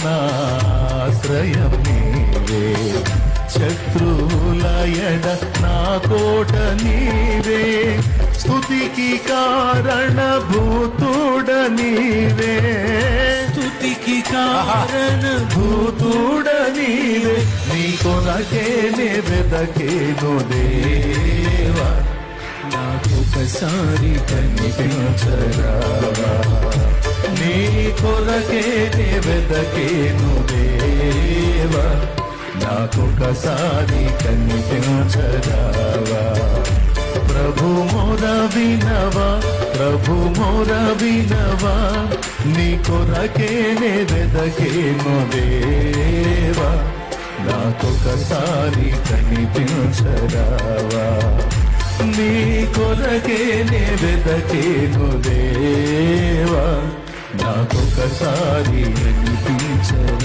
నాశ్రయం నీవే, శత్రువుల ఎడ నా కోట నీవే, స్తుతికి కారణభూతుడ నీవే, స్తుతికి కారణభూతుడ నీవే, నీ కొరకే నే వెదకేను దేవా, నాకొకసారి కనిపించరావా, నీ కొరకే నే వెదకేను దేవా, నాకొకసారి కనిపించరావా. ప్రభు మోర వినవా, ప్రభు మోర వినవా, నీ కొరకే నే వెదకేను దేవా, నాకొకసారి కనిపించరావా, నీ కొరకే నే వెదకేను దేవా, నాకొకసారి కనిపించరావా.